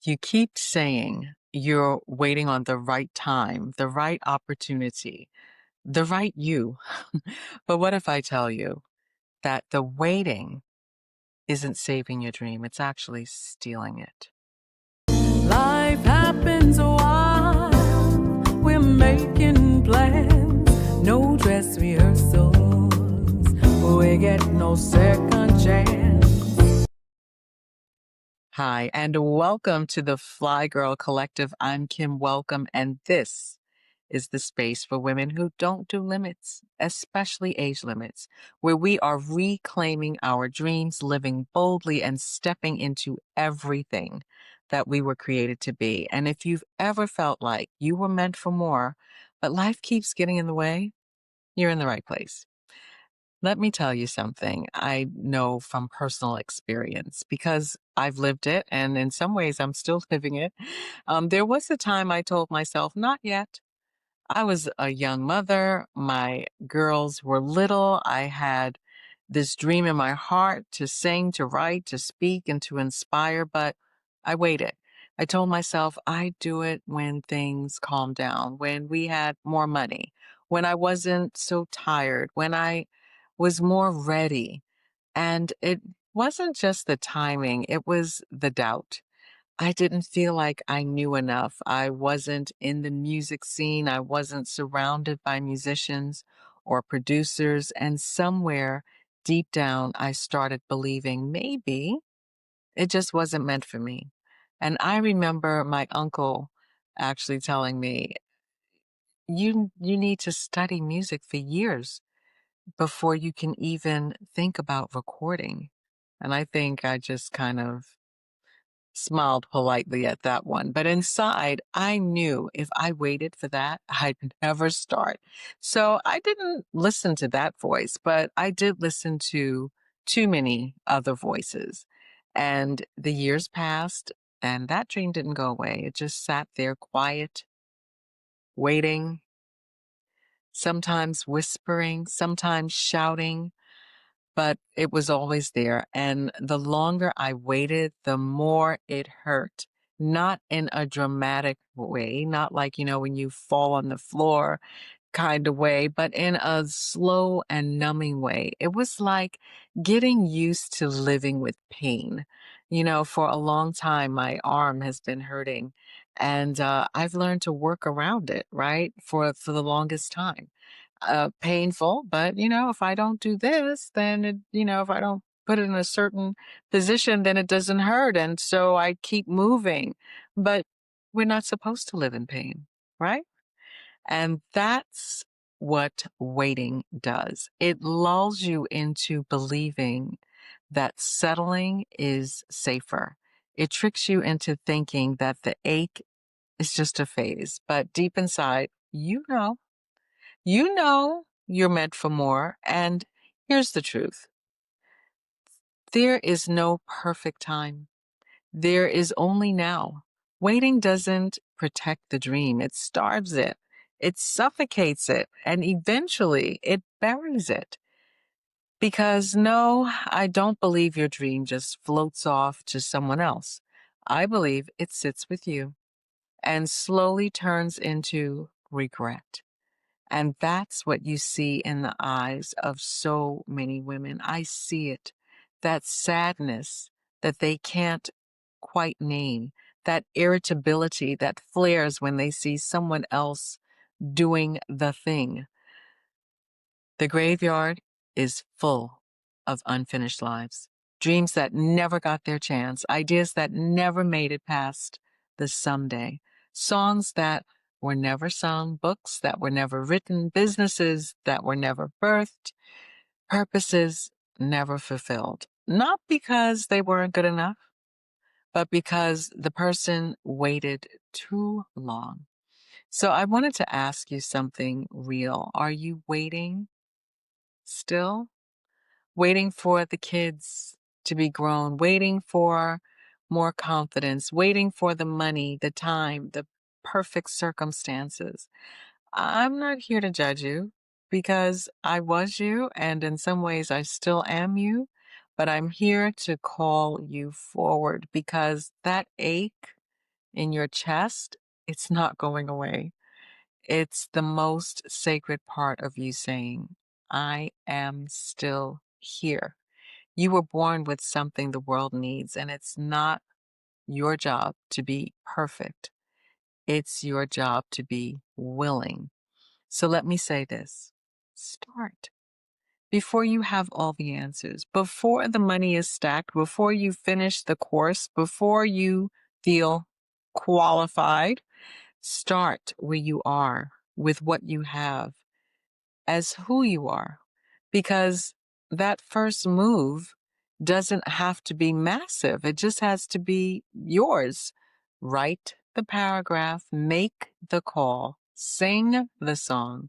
You keep saying you're waiting on the right time, the right opportunity, the right you. But what if I tell you that the waiting isn't saving your dream, it's actually stealing it? Life happens while we're making plans. No dress rehearsals. We get no second chance. Hi, and welcome to the Fly Girl Collective. I'm Kim Welcome, and this is the space for women who don't do limits, especially age limits, where we are reclaiming our dreams, living boldly, and stepping into everything that we were created to be. And if you've ever felt like you were meant for more, but life keeps getting in the way, you're in the right place. Let me tell you something I know from personal experience because I've lived it, and in some ways I'm still living it. There was a time I told myself, not yet. I was a young mother. My girls were little. I had this dream in my heart to sing, to write, to speak, and to inspire, but I waited. I told myself I'd do it when things calmed down, when we had more money, when I wasn't so tired, when I was more ready. And it wasn't just the timing, it was the doubt. I didn't feel like I knew enough. I wasn't in the music scene. I wasn't surrounded by musicians or producers. And somewhere deep down, I started believing maybe it just wasn't meant for me. And I remember my uncle actually telling me, you need to study music for years before you can even think about recording. And I think I just kind of smiled politely at that one. But inside, I knew if I waited for that, I'd never start. So I didn't listen to that voice, but I did listen to too many other voices. And the years passed, and that dream didn't go away. It just sat there quiet, waiting, sometimes whispering, sometimes shouting, but it was always there. And the longer I waited, the more it hurt. Not in a dramatic way, not like, when you fall on the floor kind of way, but in a slow and numbing way. It was like getting used to living with pain. For a long time, my arm has been hurting, and I've learned to work around it, right? For the longest time painful, but if I don't do this, then if I don't put it in a certain position, then it doesn't hurt. And so I keep moving. But we're not supposed to live in pain, right? And that's what waiting does. It lulls you into believing that settling is safer. It tricks you into thinking that the ache is just a phase. But deep inside, you know you're meant for more. And here's the truth. There is no perfect time. There is only now. Waiting doesn't protect the dream. It starves it. It suffocates it. And eventually it buries it. Because no, I don't believe your dream just floats off to someone else. I believe it sits with you and slowly turns into regret. And that's what you see in the eyes of so many women. I see it. That sadness that they can't quite name, that irritability that flares when they see someone else doing the thing. The graveyard is full of unfinished lives, dreams that never got their chance, ideas that never made it past the someday, songs that were never sung, books that were never written, businesses that were never birthed, purposes never fulfilled. Not because they weren't good enough, but because the person waited too long. So I wanted to ask you something real. Are you waiting still? Waiting for the kids to be grown, waiting for more confidence, waiting for the money, the time, the perfect circumstances. I'm not here to judge you because I was you, and in some ways I still am you, but I'm here to call you forward because that ache, in your chest, it's not going away. It's the most sacred part of you saying, I am still here. You were born with something the world needs, and it's not your job to be perfect. It's your job to be willing. So let me say this, start. Before you have all the answers, before the money is stacked, before you finish the course, before you feel qualified, start where you are with what you have as who you are. Because that first move doesn't have to be massive, it just has to be yours. Write the paragraph, make the call, sing the song,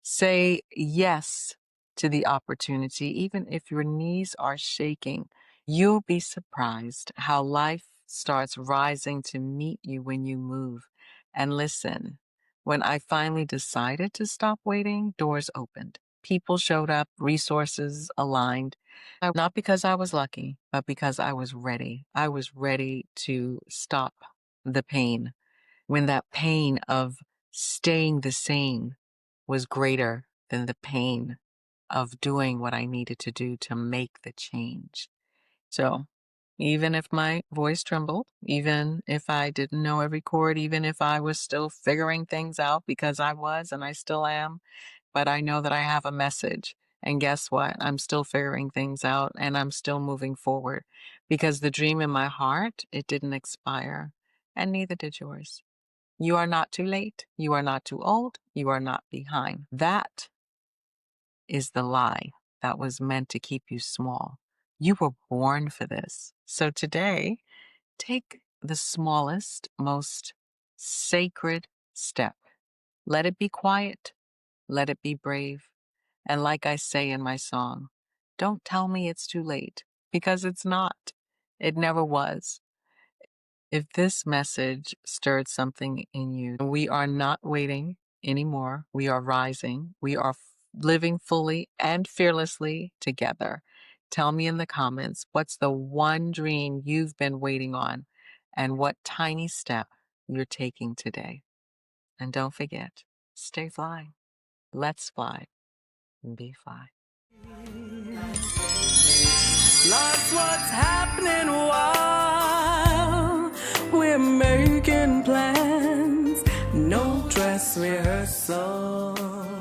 say yes to the opportunity, even if your knees are shaking. You'll be surprised how life starts rising to meet you when you move. And listen, when I finally decided to stop waiting, doors opened. People showed up, resources aligned. Not because I was lucky, but because I was ready. I was ready to stop the pain. When that pain of staying the same was greater than the pain of doing what I needed to do to make the change. So even if my voice trembled, even if I didn't know every chord, even if I was still figuring things out, because I was and I still am, but I know that I have a message. And guess what? I'm still figuring things out and I'm still moving forward because the dream in my heart, it didn't expire, and neither did yours. You are not too late. You are not too old. You are not behind. That is the lie that was meant to keep you small. You were born for this. So today, take the smallest, most sacred step. Let it be quiet. Let it be brave. And like I say in my song, don't tell me it's too late, because it's not. It never was. If this message stirred something in you, we are not waiting anymore. We are rising. We are living fully and fearlessly together. Tell me in the comments, what's the one dream you've been waiting on and what tiny step you're taking today? And don't forget, stay flying. Let's fly and be fly. Lots what's happening while we're making plans. No dress rehearsal.